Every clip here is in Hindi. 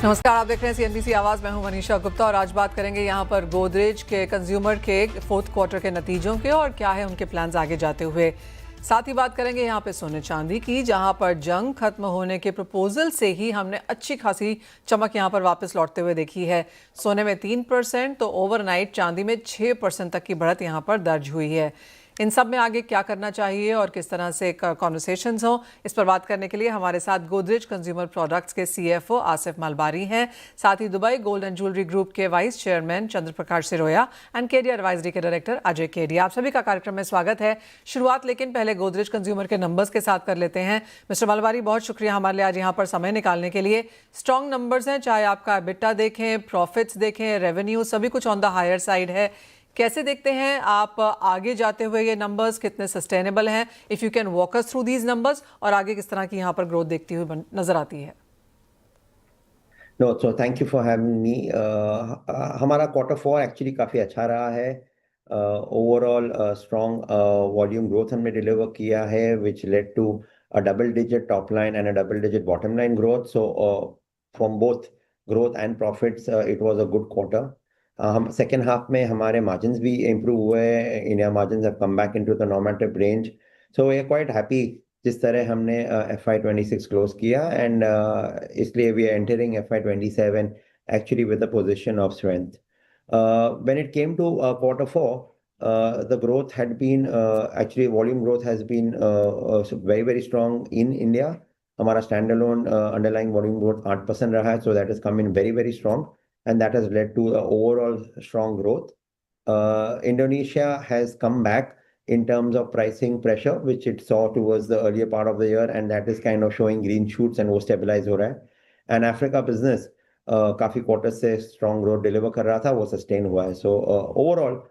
नमस्कार, आप देख रहे हैं सीएनबीसी आवाज। मैं हूं मनीषा गुप्ता और आज बात करेंगे यहां पर गोदरेज के कंज्यूमर के फोर्थ क्वार्टर के नतीजों के और क्या है उनके प्लान्स आगे जाते हुए। साथ ही बात करेंगे यहां पे सोने चांदी की, जहां पर जंग खत्म होने के प्रपोजल से ही हमने अच्छी खासी चमक यहां पर वापस लौटते हुए देखी है। सोने में 3% तो ओवरनाइट चांदी में 6% तक की बढ़त यहां पर दर्ज हुई है। इन सब में आगे क्या करना चाहिए और किस तरह से कॉन्वर्सेशंस हों, इस पर बात करने के लिए हमारे साथ गोदरेज कंज्यूमर प्रोडक्ट्स के सीएफओ आसिफ मालबारी हैं, साथ ही Dubai gold and jewellery group के vice chairman Chandra Prakash Siroya and KD advisory के डायरेक्टर अजय केडी। आप सभी का कार्यक्रम में स्वागत है। शुरुआत लेकिन पहले गोदरेज कंज्यूमर के नंबर्स के साथ कर लेते हैं। मिस्टर मालबारी, बहुत शुक्रिया हमारे लिए आज यहाँ पर समय निकालने के लिए। स्ट्रॉन्ग नंबर्स हैं, चाहे आपका एबिटा देखें, प्रॉफिट्स देखें, रेवेन्यू, सभी कुछ ऑन द हायर साइड है। कैसे देखते हैं आप आगे जाते हुए ये नंबर्स, कितने सस्टेनेबल हैं? If you can walk us through these numbers, और आगे किस तरह की यहाँ पर ग्रोथ देखती हुई नजर आती है? No, so thank you for having me. हमारा क्वार्टर फोर एक्चुअली काफ़ी अच्छा रहा है। ओवरऑल स्ट्रॉन्ग वॉल्यूम ग्रोथ हमने डिलीवर किया है, which led to a double digit top line and a double digit bottom line growth. So from both growth and profits it was a good quarter. हम सेकेंड हाफ में हमारे मार्जिन्स भी इम्प्रूव हुए हैं. India margins have come back into the normative range. So we are quite happy जिस तरह हमने FY26 क्लोज किया, एंड इसलिए we are entering FY27 actually with a position of strength. When it came to quarter four, the growth had been actually volume growth has been very very strong in India. हमारा standalone underlying volume growth 8% रहा है, so that has come in very very strong, and that has led to overall strong growth. Indonesia has come back in terms of pricing pressure, which it saw towards the earlier part of the year, and that is kind of showing green shoots and वो stabilize हो रहा है. And Africa business काफी quarters से strong growth deliver कर रहा था, वो sustain हुआ है. So overall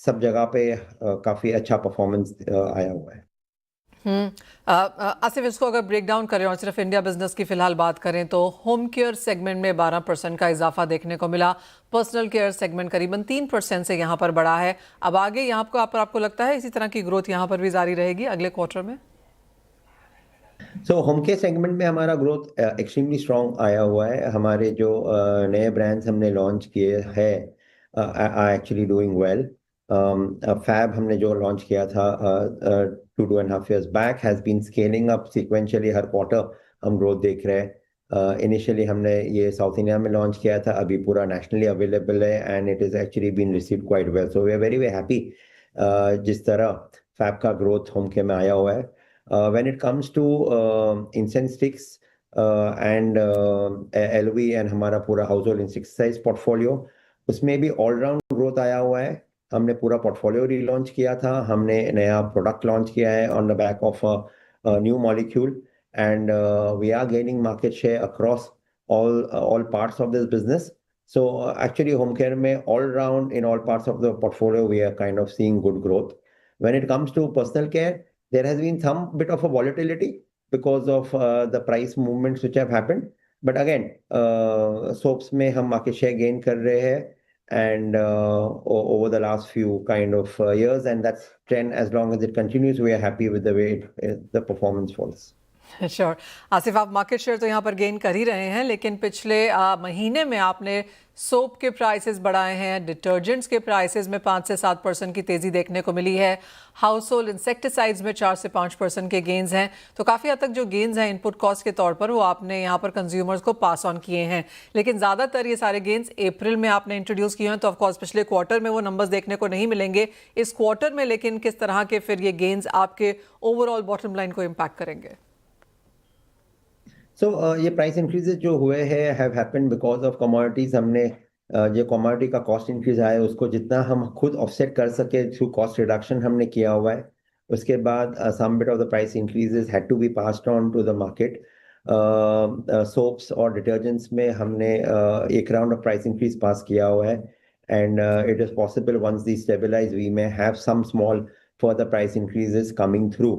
सब जगह पे काफी अच्छा परफॉर्मेंस आया हुआ है. आसिफ, इसको अगर ब्रेक डाउन करें और सिर्फ इंडिया बिजनेस की फिलहाल बात करें तो होम केयर सेगमेंट में 12% का इजाफा देखने को मिला। पर्सनल केयर सेगमेंट करीबन 3% से यहाँ पर बढ़ा है। अब आगे यहाँ पर आपको लगता है इसी तरह की ग्रोथ यहाँ पर भी जारी रहेगी अगले क्वार्टर में? सो होम केयर सेगमेंट में हमारा ग्रोथ एक्सट्रीमली स्ट्रॉन्ग आया हुआ है. हमारे जो नए ब्रांड्स हमने लॉन्च किए हैं are actually doing well. Fab हमने जो लॉन्च किया था 2.5 years back has been scaling up sequentially. हर क्वार्टर हम ग्रोथ देख रहे हैं. इनिशियली हमने ये साउथ इंडिया में लॉन्च किया था, अभी पूरा नेशनली अवेलेबल है, and it is actually been received quite well. So we are very very happy जिस तरह फैब का ग्रोथ होम केयर में आया हुआ है. When it comes to incense sticks and LV and हमारा पूरा हाउसहोल्ड इंसेक्टिसाइड्स पोर्टफोलियो, उसमें भी ऑलराउंड ग्रोथ आया हुआ है. हमने पूरा पोर्टफोलियो रीलॉन्च किया था, हमने नया प्रोडक्ट लॉन्च किया है on the back of new molecule, and we are gaining market share across all parts of this business. So actually home care में all round in all parts of the portfolio we are kind of seeing good growth. When it comes to personal care, there has been some bit of a volatility because of the price movements which have happened. But again, soaps में हम market share gain कर रहे हैं, and over the last few kind of years, and that's trend. As long as it continues, we are happy with the way the performance falls. Sure. Asif, आप मार्केट शेयर तो यहाँ पर गेन कर ही रहे हैं, लेकिन पिछले महीने में आपने सोप के प्राइसेस बढ़ाए हैं, डिटर्जेंट्स के प्राइसेस में 5 से 7% की तेज़ी देखने को मिली है, हाउस होल्ड इंसेक्टिसाइड्स में 4 से 5% के गेंस हैं। तो काफ़ी हद तक जो गेंस हैं इनपुट कॉस्ट के तौर पर वो आपने यहाँ पर कंज्यूमर्स को पास ऑन किए हैं, लेकिन ज़्यादातर ये सारे गेंस अप्रैल में आपने इंट्रोड्यूस किए हैं, तो ऑफकोर्स पिछले क्वार्टर में वो नंबर्स देखने को नहीं मिलेंगे इस क्वार्टर में। लेकिन किस तरह के फिर ये गेंस आपके ओवरऑल बॉटम लाइन को इम्पैक्ट करेंगे? So ये प्राइस इंक्रीजेज जो हुए हैं have happened because of commodities. हमने जो कमोडिटी का कॉस्ट इंक्रीज आया है उसको जितना हम खुद ऑफसेट कर सके थ्रू कॉस्ट रिडक्शन हमने किया हुआ है. उसके बाद some bit of the price increases had to be passed on to the market. Soaps और डिटर्जेंट्स में हमने एक round of price increase pass किया हुआ है, and it is possible once they stabilise we may have some small further price increases coming through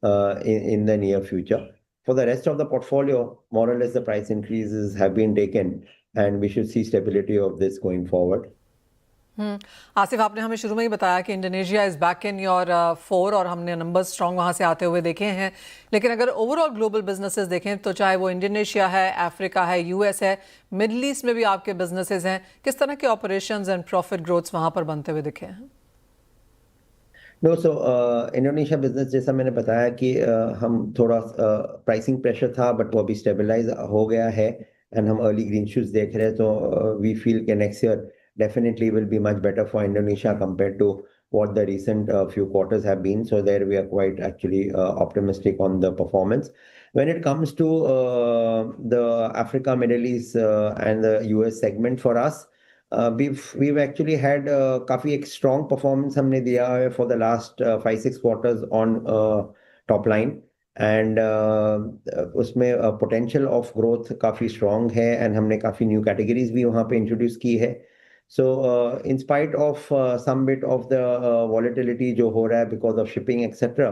in the near future. For the rest of the portfolio, more or less the price increases have been taken, and we should see stability of this going forward. Asif, आपने हमें शुरू में ही बताया कि Indonesia is back in your four और हमने नंबर्स स्ट्रॉन्ग वहाँ से आते हुए देखे हैं। लेकिन अगर ओवरऑल ग्लोबल बिजनेसेस देखें तो चाहे वो इंडोनेशिया है, अफ्रीका है, यूएस है, मिडल ईस्ट में भी आपके बिजनेसेस हैं, किस तरह के ऑपरेशंस एंड प्रॉफिट ग्रोथ्स वहाँ पर बनते हुए दिखे हैं? नो, सो इंडोनेशिया बिजनेस जैसा मैंने बताया कि हम थोड़ा प्राइसिंग प्रेशर था, बट वो अभी स्टेबलाइज हो गया है एंड हम अर्ली ग्रीन शूट्स देख रहे हैं, तो वी फील कि next year definitely will be much better for Indonesia compared to what the recent few quarters have been. So there we are quite actually optimistic on the performance. When it comes to the Africa, Middle East and the US segment for us, we've actually had काफी एक strong performance हमने दिया है for the last 5-6 quarters on top line. And उसमें पोटेंशियल ऑफ ग्रोथ काफ़ी स्ट्रॉन्ग है एंड हमने काफ़ी न्यू कैटेगरीज भी वहाँ पे इंट्रोड्यूस की है. So in spite of some bit of the volatility जो हो रहा है because of shipping etcetera,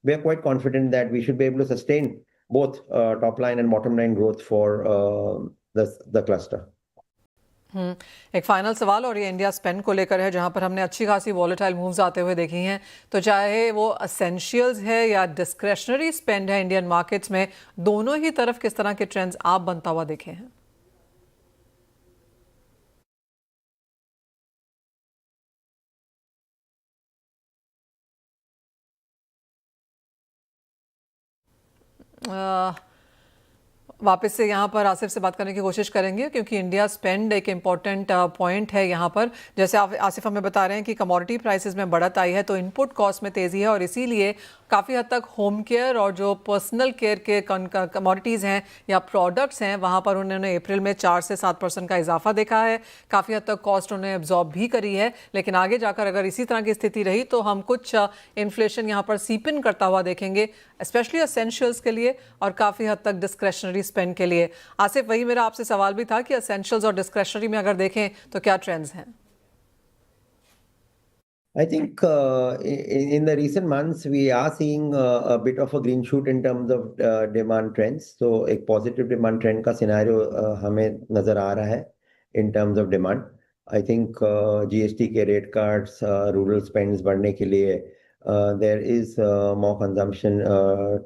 we are quite confident that we should be able to sustain both top line and bottom line growth for the cluster. एक फाइनल सवाल, और ये इंडिया स्पेंड को लेकर है, जहां पर हमने अच्छी खासी वॉलेटाइल मूव्स आते हुए देखी हैं. तो चाहे वो असेंशियल्स है या डिस्क्रेशनरी स्पेंड है इंडियन मार्केट्स में, दोनों ही तरफ किस तरह के ट्रेंड्स आप बनता हुआ देखे हैं? वापस से यहाँ पर आसिफ से बात करने की कोशिश करेंगे, क्योंकि इंडिया स्पेंड एक इम्पॉर्टेंट पॉइंट है यहाँ पर. जैसे आसिफ हमें बता रहे हैं कि कमोडिटी प्राइसेस में बढ़त आई है, तो इनपुट कॉस्ट में तेज़ी है, और इसीलिए काफ़ी हद तक होम केयर और जो पर्सनल केयर के कमोडिटीज़ हैं या प्रोडक्ट्स हैं, वहाँ पर उन्होंने अप्रैल में 4 से 7% का इजाफा देखा है. काफ़ी हद तक कॉस्ट उन्हें एब्जॉर्ब भी करी है. लेकिन आगे जाकर अगर इसी तरह की स्थिति रही तो हम कुछ इन्फ्लेशन यहाँ पर सीप इन करता हुआ देखेंगे, स्पेशली असेंशियल्स के लिए और काफ़ी हद तक डिस्क्रेशनरी स्पेंड के लिए. आसिफ, वही मेरा आपसे सवाल भी था कि एसेंशियल्स और डिस्क्रेशनरी में अगर देखें तो क्या ट्रेंड्स हैं? I think in the recent months we are seeing a bit of a green shoot in terms of demand trends. So एक positive demand trend का scenario हमें नजर आ रहा है in terms of demand. I think GST के rate cuts, rural spends बढ़ने के लिए there is more consumption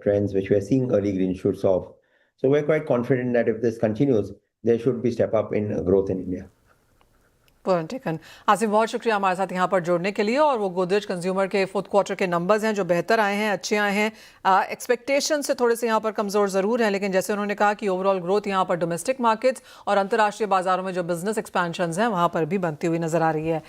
trends which we are seeing early green shoots of. So we're quite confident that if this continues, there should be step up in growth in India. Point taken. Asif, बहुत शुक्रिया हमारे साथ यहाँ पर जुड़ने के लिए. और वो गोदरेज कंज्यूमर के फोर्थ क्वार्टर के नंबर्स हैं जो बेहतर आए हैं, अच्छे आए हैं. एक्सपेक्टेशन से थोड़े से यहाँ पर कमज़ोर ज़रूर हैं, लेकिन जैसे उन्होंने कहा कि ओवरऑल ग्रोथ यहाँ पर डोमेस्टिक मार्केट्स और अंतर्राष्ट्रीय बाजारों में जो बिजनेस एक्सपेंशन हैं वहाँ पर भी बनती हुई नजर आ रही है.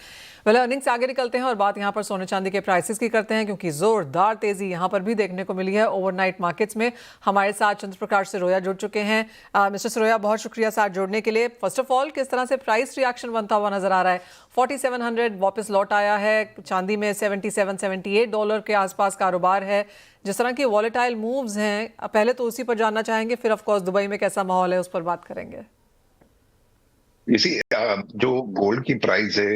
वेल, अर्निंग्स से आगे निकलते हैं और बात यहाँ पर सोने चांदी के प्राइसेस की करते हैं, क्योंकि जोरदार तेजी यहाँ पर भी देखने को मिली है ओवरनाइट मार्केट्स में. हमारे साथ चंद्र प्रकाश सिरोया जुड़ चुके हैं. मिस्टर सिरोया, बहुत शुक्रिया साथ जुड़ने के लिए. फर्स्ट ऑफ ऑल, किस तरह से प्राइस रिएक्शन बनता हुआ नजर आ रहा है? 4700 वापस लौट आया है. चांदी में $77-78 के आसपास कारोबार है. जिस तरह की वॉलेटाइल मूव्स हैं, पहले तो उसी पर जानना चाहेंगे, फिर ऑफ कोर्स दुबई में कैसा माहौल है उस पर बात करेंगे. इसी जो गोल्ड की प्राइस है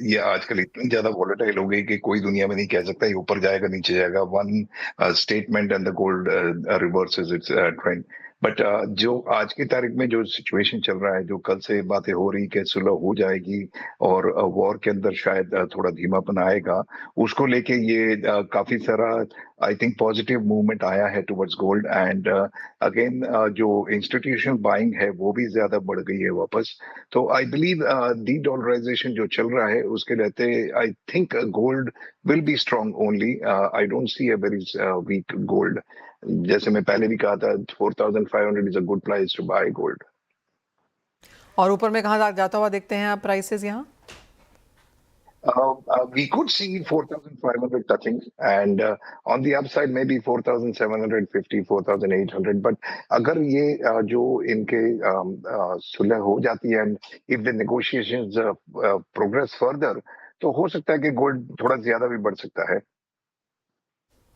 ये आजकल इतनी ज्यादा वॉलेटाइल हो गई कि कोई दुनिया में नहीं कह सकता ये ऊपर जाएगा नीचे जाएगा. One statement and the gold reverses it's trend. But जो आज की तारीख में जो सिचुएशन चल रहा है, जो कल से बातें हो रही कि सुलह हो जाएगी और वॉर के अंदर शायद थोड़ा धीमापन आएगा, उसको लेके ये काफी सारा आई थिंक पॉजिटिव मूवमेंट आया है टुवर्ड्स गोल्ड. एंड अगेन जो इंस्टीट्यूशनल बाइंग है वो भी ज्यादा बढ़ गई है वापस. तो आई बिलीव डी डॉलराइजेशन जो चल रहा है उसके रहते I think gold will be strong only. I don't see a very weak gold. जैसे मैं पहले भी कहा था, 4500 is a good price to buy gold. और ऊपर में कहाँ जाता हुआ देखते हैं आप प्राइसेस यहाँ? We could see 4,500 touching, and on the upside maybe 4,750, 4,800. But अगर ये जो इनके सुलह हो जाती है, and if the negotiations progress further, तो हो सकता है कि गोल्ड थोड़ा ज्यादा भी बढ़ सकता है.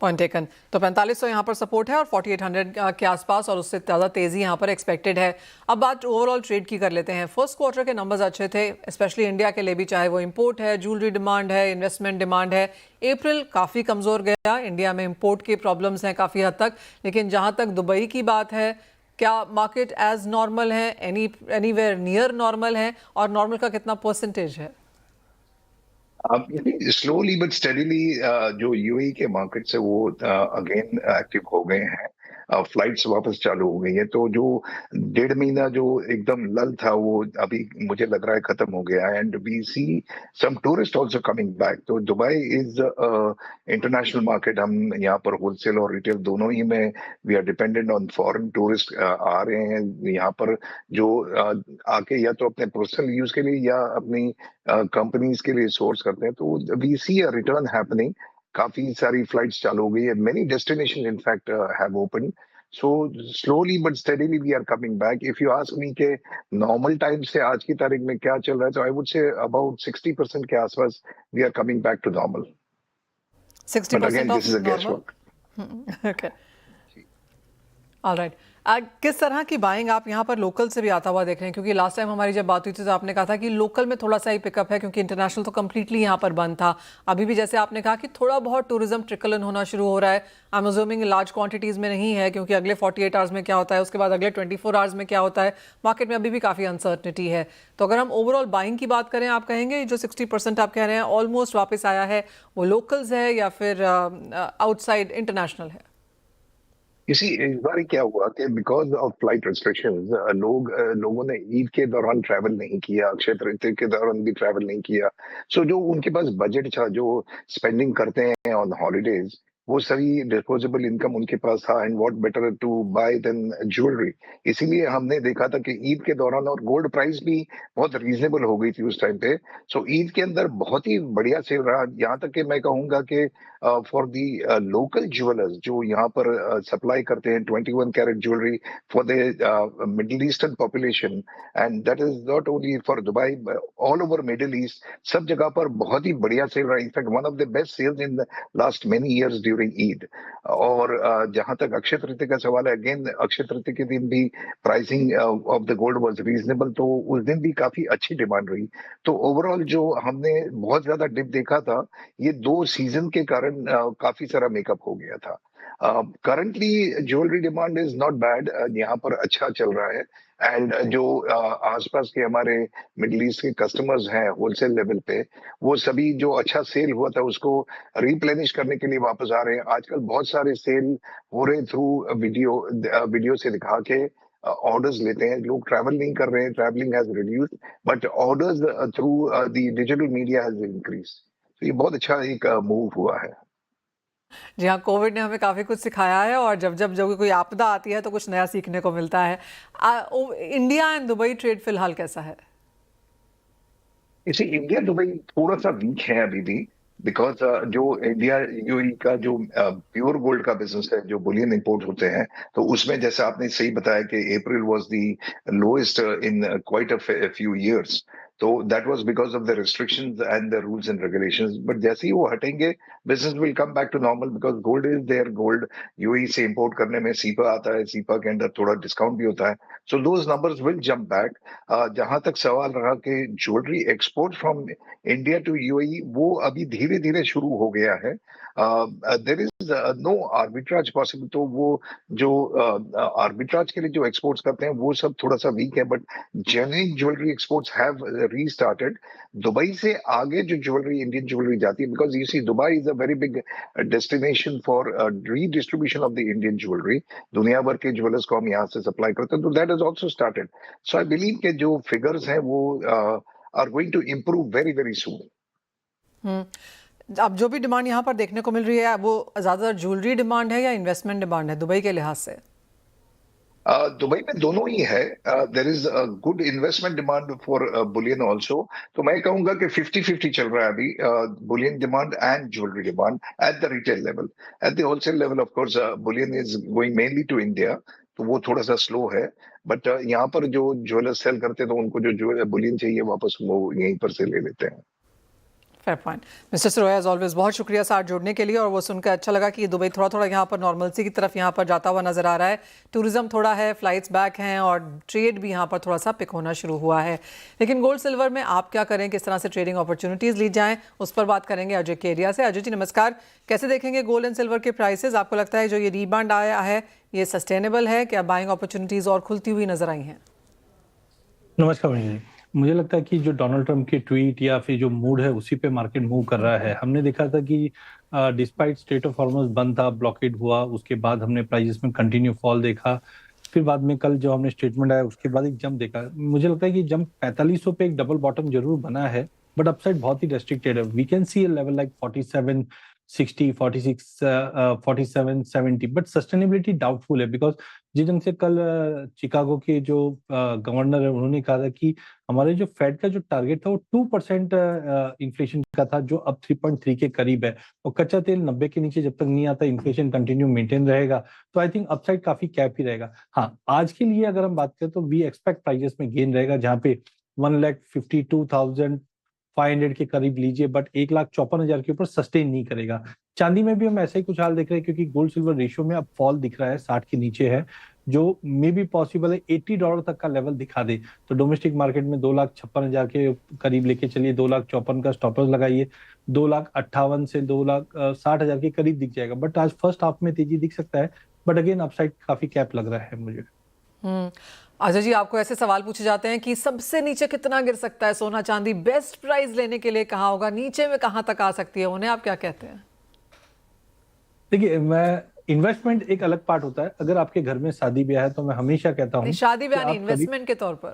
Point taken. तो 4500 यहाँ पर सपोर्ट है और 4800 के आसपास, और उससे ज़्यादा तेज़ी यहाँ पर एक्सपेक्टेड है. अब बात ओवरऑल ट्रेड की कर लेते हैं. फर्स्ट क्वार्टर के नंबर्स अच्छे थे, स्पेशली इंडिया के लिए भी, चाहे वो इंपोर्ट है, ज्वेलरी डिमांड है, इन्वेस्टमेंट डिमांड है. अप्रैल काफ़ी कमज़ोर गया. इंडिया में इंपोर्ट की प्रॉब्लम्स हैं काफ़ी हद तक. लेकिन जहाँ तक दुबई की बात है, क्या मार्केट एज नॉर्मल है, एनीवेयर नियर नॉर्मल है, और नॉर्मल का कितना परसेंटेज है? अब स्लोली बट स्टेडीली जो यूएई के मार्केट्स है वो अगेन एक्टिव हो गए हैं। फ्लाइट्स वापस चालू हो गई है, तो जो 1.5 महीना जो एकदम लल था वो अभी मुझे लग रहा है खत्म हो गया है। And we see some tourist also coming back. तो दुबई इज इंटरनेशनल मार्केट। हम यहाँ पर होलसेल और रिटेल दोनों ही में we are dependent on foreign tourist आ रहे हैं यहाँ पर, जो आके या तो अपने पर्सनल यूज के लिए या अपनी कंपनीज के लिए सोर्स करते हैं। तो we see a return happening. काफी सारी फ्लाइट्स चालू हो गई है, many destination in fact have open. So slowly but steadily we are coming back. If you ask me के नॉर्मल टाइम से आज की तारीख में क्या चल रहा है, तो आई वुड से अबाउट 60% के आसपास we are coming back to normal. But 60% again of this is a guess normal. Work. Okay, alright. किस तरह की बाइंग आप यहाँ पर लोकल से भी आता हुआ देख रहे हैं? क्योंकि लास्ट टाइम हमारी जब बात हुई थी तो आपने कहा था कि लोकल में थोड़ा सा ही पिकअप है, क्योंकि इंटरनेशनल तो कम्प्लीटली यहाँ पर बंद था। अभी भी जैसे आपने कहा कि थोड़ा बहुत टूरिज्म ट्रिकल इन होना शुरू हो रहा है। I am assuming large quantities में नहीं है, क्योंकि अगले 48 आवर्स में क्या होता है, उसके बाद अगले 24 आवर्स में क्या होता है, मार्केट में अभी भी काफ़ी अनसर्टनिटी है। तो अगर हम ओवरऑल बाइंग की बात करें, आप कहेंगे जो 60% आप कह रहे हैं ऑलमोस्ट वापस आया है, वो लोकल्स है या फिर आउटसाइड इंटरनेशनल है? इसी इस बार क्या हुआ कि बिकॉज ऑफ फ्लाइट रिस्ट्रिक्शंस लोगों ने ईद के दौरान ट्रैवल नहीं किया, अक्षय तृतीया के दौरान भी ट्रैवल नहीं किया। सो जो उनके पास बजट था, जो स्पेंडिंग करते हैं ऑन हॉलीडेज, वो सभी डिस्पोजेबल इनकम उनके पास था। And what better to buy than jewellery. इसीलिए हमने देखा था कि ईद के दौरान, और गोल्ड प्राइस भी बहुत रीजनेबल हो गई थी उस टाइम पे। सो ईद के अंदर बहुत ही बढ़िया सेल रहा। यहाँ तक कि मैं कहूंगा कि फॉर दी लोकल ज्वेलर्स जो यहाँ पर सप्लाई करते हैं 21 carat jewellery for the Middle Eastern population, and that is not only for Dubai, all over Middle East, सब जगह पर बहुत ही बढ़िया सेल रहा है। In fact one of the best sales in the last many years during Eid. और जहां तक अक्षय तृतीया का सवाल है, अगेन अक्षय तृतीया के दिन भी pricing of the gold was reasonable, तो उस दिन भी काफी अच्छी डिमांड रही। तो ओवरऑल जो हमने बहुत ज्यादा डिप देखा था, ये 2 सीजन के कारण काफी सारा मेकअप हो गया था। Currently jewellery demand is not bad, यहाँ पर अच्छा चल रहा है। एंड जो आसपास के हमारे मिडिल ईस्ट के कस्टमर्स हैं होलसेल लेवल पे, वो सभी जो अच्छा सेल हुआ था उसको रिप्लेनिश करने के लिए वापस आ रहे हैं। आजकल बहुत सारे सेल हो रहे थ्रू वीडियो से दिखा के ऑर्डर्स लेते हैं। लोग ट्रैवल नहीं कर रहे हैं, travelling has reduced, but orders through the digital media has increase. तो ये बहुत अच्छा एक मूव हुआ है। जी हाँ, कोविड ने हमें काफ़ी कुछ सिखाया है, और जब जब जो कोई आपदा आती है तो कुछ नया सीखने को मिलता है। इंडिया एंड दुबई ट्रेड फिलहाल कैसा है? इसे इंडिया दुबई थोड़ा सा वीक है अभी भी, बिकॉज जो इंडिया यूएई का जो प्योर गोल्ड का बिजनेस है, जो बुलियन इंपोर्ट होते हैं, तो उसमें जैसे आपने सही बताया कि April was the lowest in quite a few years. तो that was because of the restrictions and the rules and regulations. But जैसे ही वो हटेंगे, business will come back to normal, because gold is there. Gold UAE से इंपोर्ट करने में सीपा आता है, सीपा के अंदर थोड़ा डिस्काउंट भी होता है। So those numbers will jump back. जहां तक सवाल रहा कि jewellery export from India to UAE, वो अभी धीरे धीरे शुरू हो गया है। There is no arbitrage possible. तो वो जो आर्बिट्राज के लिए जो एक्सपोर्ट्स करते हैं वो सब थोड़ा सा वीक है, but genuine jewellery exports have restarted. Dubai से आगे जो ज्वेलरी, इंडियन ज्वेलरी जाती है, because you see Dubai is a very big destination for redistribution of the Indian jewellery. दुनिया भर के ज्वेलर्स को हम यहाँ से सप्लाई करते हैं, तो that is also started. So I believe के जो फिगर्स हैं वो are going to improve very very soon. अब जो भी डिमांड यहाँ पर देखने को मिल रही है, वो ज़्यादातर ज्वेलरी डिमांड है या इन्वेस्टमेंट डिमांड है दुबई के लिहाज से? दुबई में दोनों ही है। There is good investment demand for bullion also. तो मैं कहूंगा कि 50-50 चल रहा है अभी, bullion demand and jewellery demand at the retail level. At the wholesale level of course bullion is going mainly to India, तो वो थोड़ा सा स्लो है। बट यहाँ पर जो ज्वेलर्स सेल करते हैं, तो उनको जो बुलियन चाहिए वापस वो यहीं पर से ले लेते हैं। Fair point. Mister Saroya, as always बहुत शुक्रिया साथ जुड़ने के लिए, और वो सुनकर अच्छा लगा कि दुबई थोड़ा थोड़ा यहाँ पर नॉर्मलसी की तरफ यहाँ पर जाता हुआ नजर आ रहा है। टूरिज्म थोड़ा है, फ्लाइट्स बैक हैं, और ट्रेड भी यहाँ पर थोड़ा सा पिक होना शुरू हुआ है। लेकिन गोल्ड सिल्वर में आप क्या करें, किस तरह से ट्रेडिंग अपॉर्चुनिटीज़ ली जाएँ, उस पर बात करेंगे अजय के एरिया से। अजय जी नमस्कार, कैसे देखेंगे गोल्ड एंड सिल्वर के प्राइसेज? आपको लगता है जो ये रीबाउंड आया है ये सस्टेनेबल है? क्या बाइंग अपॉर्चुनिटीज़ और खुलती हुई नजर आई हैं? नमस्कार जी। मुझे लगता है कि जो डोनाल्ड ट्रम्प की ट्वीट या फिर जो मूड है उसी पे मार्केट मूव कर रहा है। हमने देखा था कि डिस्पाइट स्ट्रेट ऑफ हॉर्मुज बंद था, ब्लॉकेड हुआ, उसके बाद हमने प्राइसेस में कंटिन्यू फॉल देखा। फिर बाद में कल जो हमने स्टेटमेंट आया उसके बाद एक जंप देखा। मुझे लगता है कि जंप 4500 पे एक डबल बॉटम जरूर बना है, बट अपसाइड बहुत ही रेस्ट्रिक्टेड है। We can see a level like 4760, 46, 4770, but sustainability doubtful है बिकॉज जिस ढंग से कल चिकागो के जो गवर्नर है उन्होंने कहा था कि हमारे जो फेड का जो टारगेट था वो 2% इन्फ्लेशन का था, जो अब 3.3 के करीब है, और कच्चा तेल 90 के नीचे जब तक नहीं आता इन्फ्लेशन कंटिन्यू मेंटेन रहेगा। तो आई थिंक अपसाइड काफी कैप ही रहेगा। हाँ, आज के लिए अगर हम बात करें तो वी एक्सपेक्ट प्राइजेस में गेन रहेगा, जहाँ पे 1,52,500 के करीब लीजिए, बट 1,54,000 के ऊपर सस्टेन नहीं करेगा। चांदी में भी हम ऐसा ही कुछ हाल देख रहे हैं, क्योंकि गोल्ड सिल्वर रेशियो में अब फॉल दिख रहा है, 60 के नीचे है, जो मे भी पॉसिबल है $80 तक का लेवल दिखा दे। तो डोमेस्टिक मार्केट में 2,56,000 के करीब लेके चलिए, 2,54,000 का स्टॉप लॉस लगाइए, 2,58,000 से 2,60,000 के करीब दिख जाएगा। बट आज फर्स्ट हाफ में तेजी दिख सकता है, बट अगेन अपसाइड काफी कैप लग रहा है मुझे। अजय जी, आपको ऐसे सवाल पूछे जाते हैं कि सबसे नीचे कितना गिर सकता है सोना चांदी, बेस्ट प्राइस लेने के लिए कहाँ होगा, नीचे में कहाँ तक आ सकती है, उन्हें आप क्या कहते हैं? देखिए, मैं इन्वेस्टमेंट एक अलग पार्ट होता है। अगर आपके घर में शादी ब्याह है तो मैं हमेशा कहता हूँ शादी ब्याह नहीं, इन्वेस्टमेंट के तौर पर।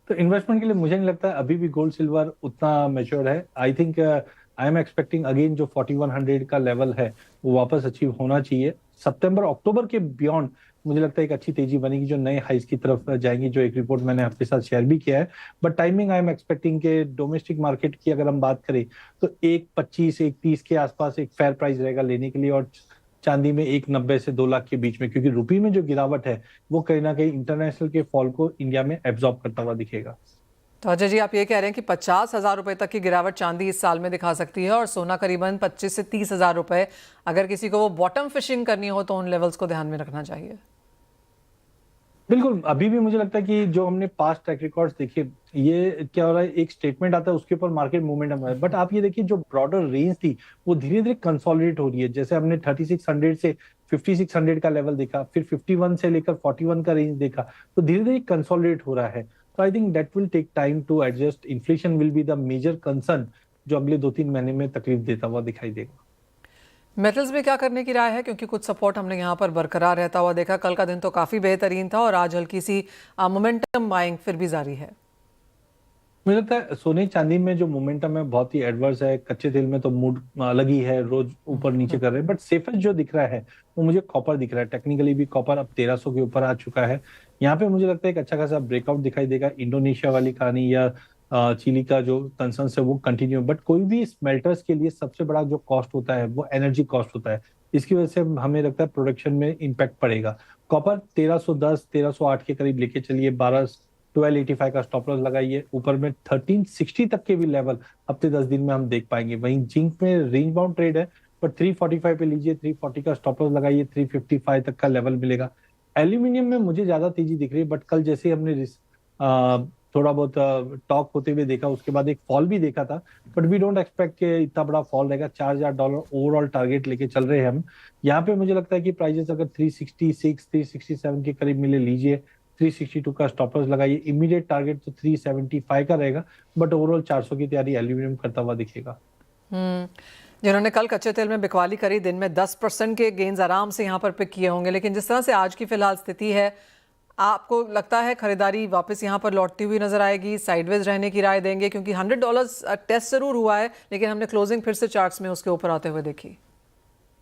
तो इन्वेस्टमेंट के लिए मुझे नहीं लगता है अभी भी गोल्ड सिल्वर उतना मैच्योर है। I think I am expecting again जो 4100 का लेवल है वो वापस अचीव होना चाहिए। सितंबर अक्टूबर के बियॉन्ड मुझे लगता है एक अच्छी तेजी बनेगी, जो नए हाइस की तरफ जाएंगी, जो एक रिपोर्ट मैंने आपके साथ शेयर भी किया है। But timing I am expecting के डोमेस्टिक मार्केट की अगर हम बात करें तो 1,25 1,30 के आसपास एक फेयर प्राइस रहेगा लेने के लिए, और चांदी में 1,90 से 2 लाख के बीच में, क्योंकि रुपये में जो गिरावट है वो कहीं ना कहीं इंटरनेशनल के फॉल को इंडिया में एब्जॉर्ब करता हुआ दिखेगा। तो अजय जी, आप ये कह रहे हैं कि 50,000 रुपए तक की गिरावट चांदी इस साल में दिखा सकती है, और सोना करीबन 25 से 30,000 रुपए। अगर किसी को वो बॉटम फिशिंग करनी हो तो उन लेवल्स को ध्यान में रखना चाहिए। बिल्कुल, अभी भी मुझे लगता है कि जो हमने पास्ट ट्रैक रिकॉर्ड्स देखे, ये क्या हो रहा है, एक स्टेटमेंट आता है उसके ऊपर मार्केट मूवमेंट है, बट आप ये देखिए जो ब्रॉडर रेंज थी वो धीरे धीरे कंसोलिडेट हो रही है। जैसे हमने 3600 से 5600 का लेवल देखा, फिर 51 से लेकर 41 का रेंज देखा, तो धीरे धीरे कंसोलिडेट हो रहा है। तो I think that will take time to adjust. Inflation will be the major concern जो अगले 2-3 महीने में तकलीफ देता हुआ दिखाई देगा। मेटल्स में क्या करने की राय है, क्योंकि कुछ सपोर्ट हमने यहाँ पर बरकरार रहता हुआ देखा। कल का दिन तो काफी बेहतरीन था और आज हल्की सी मोमेंटम बाइंग फिर भी जारी है। मुझे लगता है सोने चांदी में जो मोमेंटम है बहुत ही एडवर्स है। कच्चे तेल में तो मूड अलग ही है, रोज ऊपर नीचे कर रहे हैं, बट सेफेस्ट जो दिख रहा है वो मुझे कॉपर दिख रहा है। टेक्निकली भी कॉपर अब 1300 के ऊपर आ चुका है। यहाँ पे मुझे लगता है एक अच्छा खासा ब्रेकआउट दिखाई देगा। इंडोनेशिया वाली कहानी या चिली का जो कंसर्न है वो कंटिन्यू, बट कोई भी स्मेल्टर्स के लिए सबसे बड़ा जो कॉस्ट होता है वो एनर्जी कॉस्ट होता है। इसकी वजह से हमें लगता है प्रोडक्शन में इम्पैक्ट पड़ेगा। कॉपर 1310 1308 के करीब लेके चलिए, 1285 का स्टॉप लॉस लगाइए। ऊपर में 1360 तक के भी लेवल हफ्ते 10 दिन में हम देख पाएंगे। वहीं जिंक में रेंज बाउंड ट्रेड है, पर 345 पे लीजिए, 340 का स्टॉप लॉस लगाइए, 355 तक का लेवल मिलेगा। एल्यूमिनियम में मुझे ज्यादा तेजी दिख रही है, बट कल जैसे हमने थोड़ा बहुत टॉक होते हुए देखा, उसके बाद एक फॉल भी देखा था, बट वी डोंट एक्सपेक्ट कि इतना बड़ा फॉल रहेगा। $4,000 ओवरऑल टारगेट लेके चल रहे हैं हम। यहाँ पे मुझे लगता है कि प्राइजेस अगर 366 367 के करीब मिले लीजिए, 362 का स्टॉप लॉस लगाइए। इमीडिएट टारगेट तो 375 का रहेगा, बट ओवरऑल 400 की तैयारी एल्यूमिनियम करता हुआ दिखेगा। जिन्होंने कल कच्चे तेल में बिकवाली करी, दिन में 10% के गेन्स आराम से यहाँ पर पिक किए होंगे, लेकिन जिस तरह से आज की फिलहाल स्थिति है, आपको लगता है खरीदारी वापस यहाँ पर लौटती हुई नजर आएगी, साइडवेज रहने की राय देंगे? क्योंकि $100 टेस्ट जरूर हुआ है, लेकिन हमने क्लोजिंग फिर से चार्ट्स में उसके ऊपर आते हुए देखी।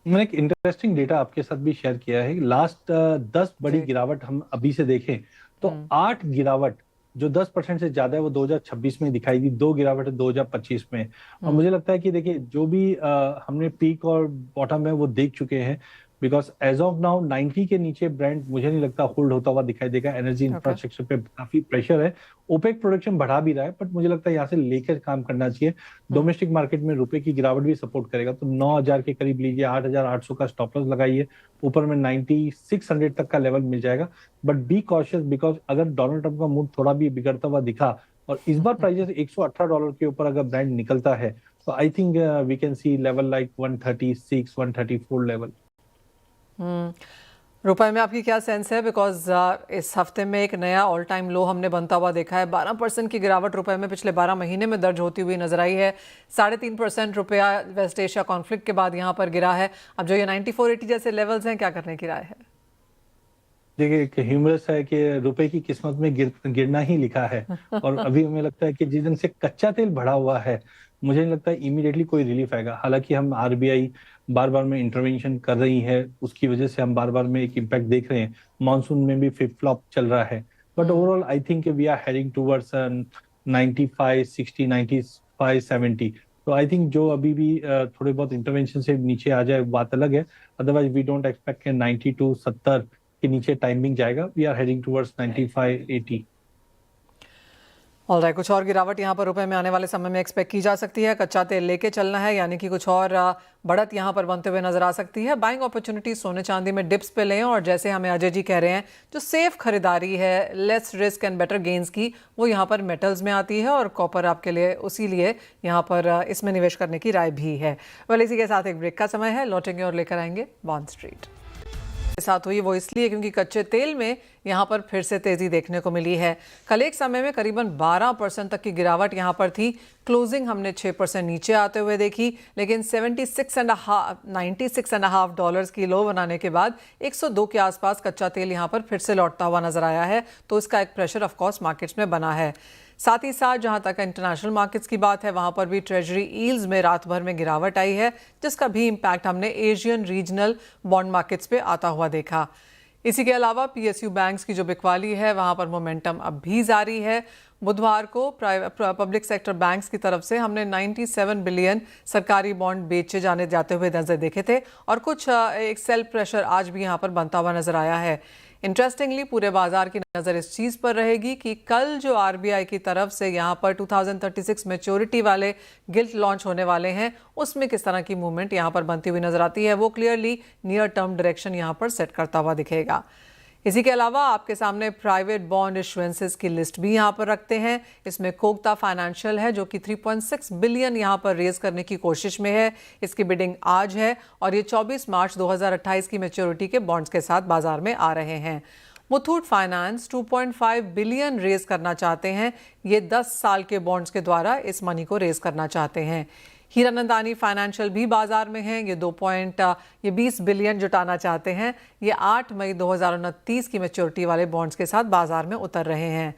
मैंने एक इंटरेस्टिंग डेटा आपके साथ भी शेयर किया है। लास्ट 10 बड़ी गिरावट हम अभी से देखें तो 8 गिरावट जो 10% से ज्यादा है वो 2026 में दिखाई दी, 2 गिरावट है 2025 में। और मुझे लगता है कि देखिए जो भी हमने पीक और बॉटम है वो देख चुके हैं, बिकॉज एज ऑफ नाउ 90 के नीचे ब्रांड मुझे नहीं लगता होल्ड होता हुआ दिखाई देगा। एनर्जी इंफ्रास्ट्रक्चर पे काफी प्रेशर है, ओपेक प्रोडक्शन बढ़ा भी रहा है, बट मुझे लगता है यहाँ से लेकर काम करना चाहिए। डोमेस्टिक मार्केट में रुपए की गिरावट भी सपोर्ट करेगा, तो 9,000 के करीब लीजिए, 8,800 का स्टॉप लॉस लगाइए। ऊपर में 9,600 तक का लेवल मिल जाएगा, बट बी कॉशियस, बिकॉज अगर डोनाल्ड ट्रम्प का मूड थोड़ा भी बिगड़ता हुआ दिखा और इस बार प्राइजेस $118 के ऊपर अगर ब्रांड निकलता है, तो I think we can see level like 136 134 level. रुपए में आपकी क्या सेंस है? बिकॉज इस हफ्ते में एक नया ऑल टाइम लो हमने बनता हुआ देखा है। 12% की गिरावट रुपए में पिछले 12 महीने में दर्ज होती हुई नजर आई है। 3.5% रुपया वेस्ट एशिया कॉन्फ्लिक्ट के बाद यहाँ पर गिरा है। अब जो ये 9480 जैसे लेवल्स हैं, क्या करने की राय है? देखिए, एक ह्यूमरस है कि रुपए की किस्मत में गिरना ही लिखा है। और अभी हमें लगता है कि जिस दिन से कच्चा तेल बढ़ा हुआ है, मुझे नहीं लगता इमीडिएटली कोई रिलीफ आएगा। हालांकि हम आरबीआई बार बार में इंटरवेंशन कर रही है, उसकी वजह से हम बार बार में एक इम्पैक्ट देख रहे हैं। मानसून में भी फ्लिप फ्लॉप चल रहा है, but overall I think we are heading towards 95, 60, 95, 70। तो आई थिंक जो अभी भी थोड़े बहुत इंटरवेंशन से नीचे आ जाए बात अलग है। अदरवाइज वी डोंट एक्सपेक्ट कि 92, 70 के नीचे टाइमिंग जाएगा। We are heading towards 95, 80। Alright, कुछ और गिरावट यहाँ पर रुपए में आने वाले समय में एक्सपेक्ट की जा सकती है। कच्चा तेल लेके चलना है, यानी कि कुछ और बढ़त यहाँ पर बनते हुए नजर आ सकती है। बाइंग अपॉर्चुनिटी सोने चांदी में डिप्स पे लें, और जैसे हमें अजय जी कह रहे हैं, जो सेफ खरीदारी है, less risk and better gains की, वो यहाँ पर मेटल्स में आती है, और कॉपर आपके लिए उसी लिए यहाँ पर इसमें निवेश करने की राय भी है। वेल, इसी के साथ एक ब्रेक का समय है, लौटेंगे और लेकर आएंगे बॉन्ड स्ट्रीट। साथ हुई वो इसलिए क्योंकि कच्चे तेल में यहां पर फिर से तेजी देखने को मिली है। कल एक समय में करीबन 12% तक की गिरावट यहां पर थी। क्लोजिंग हमने 6% नीचे आते हुए देखी, लेकिन 96.5 डॉलर्स की लो बनाने के बाद 102 के आसपास कच्चा तेल यहां पर फिर से लौटता हुआ नजर आया है। तो इसका एक प्रेशर ऑफ कोर्स मार्केट्स में बना है। साथ ही साथ जहां तक इंटरनेशनल मार्केट्स की बात है, वहां पर भी ट्रेजरी यील्ड्स में रात भर में गिरावट आई है, जिसका भी इम्पैक्ट हमने एशियन रीजनल बॉन्ड मार्केट्स पे आता हुआ देखा। इसी के अलावा पीएसयू बैंक्स की जो बिकवाली है, वहां पर मोमेंटम अब भी जारी है। बुधवार को पब्लिक सेक्टर बैंक्स की तरफ से हमने 97 बिलियन सरकारी बॉन्ड बेचे जाते हुए नजर देखे थे, और कुछ एक सेल प्रेशर आज भी यहां पर बनता हुआ नजर आया है। इंटरेस्टिंगली पूरे बाजार की नज़र इस चीज़ पर रहेगी कि कल जो आरबीआई की तरफ से यहाँ पर 2036 मैच्योरिटी वाले गिल्ट लॉन्च होने वाले हैं, उसमें किस तरह की मूवमेंट यहाँ पर बनती हुई नजर आती है, वो क्लियरली नियर टर्म डायरेक्शन यहाँ पर सेट करता हुआ दिखेगा। इसी के अलावा आपके सामने प्राइवेट बॉन्ड इशुएंसेस की लिस्ट भी यहाँ पर रखते हैं। इसमें कोगता फाइनेंशियल है, जो कि 3.6 बिलियन यहाँ पर रेज करने की कोशिश में है। इसकी बिडिंग आज है, और ये 24 मार्च 2028 की मैच्योरिटी के बॉन्ड्स के साथ बाजार में आ रहे हैं। मुथूट फाइनेंस 2.5 बिलियन रेज करना चाहते हैं। ये 10 साल के बॉन्ड्स के द्वारा इस मनी को रेज करना चाहते हैं। हीरानंदानी फाइनेंशियल भी बाजार में है। ये 20 बिलियन जुटाना चाहते हैं। ये 8 मई 2029 की मैच्योरिटी वाले बॉन्ड्स के साथ बाजार में उतर रहे हैं।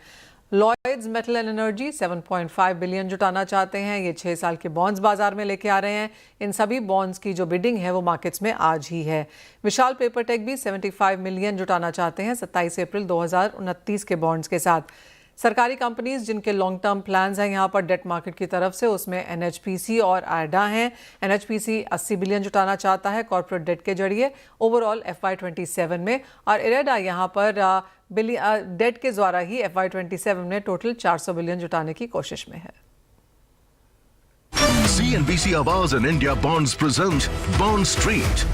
Lloyds metal and energy 7.5 billion जुटाना चाहते हैं। ये 6 साल के बॉन्ड्स बाजार में लेके आ रहे हैं। इन सभी बॉन्ड्स की जो बिडिंग है वो मार्केट्स में आज ही है। विशाल पेपरटेक भी 75 मिलियन जुटाना चाहते हैं 27 अप्रैल 2029 के बॉन्ड्स के साथ। सरकारी कंपनीज जिनके लॉन्ग टर्म प्लान्स हैं यहाँ पर डेट मार्केट की तरफ से, उसमें एनएचपीसी और आयडा हैं। एनएचपीसी 80 बिलियन जुटाना चाहता है कॉर्पोरेट डेट के जरिए ओवरऑल FY27 में, और इरेडा यहाँ पर डेट के द्वारा ही FY27 में टोटल 400 बिलियन जुटाने की कोशिश में है। CNBC Awaaz and India Bonds present Bond Street.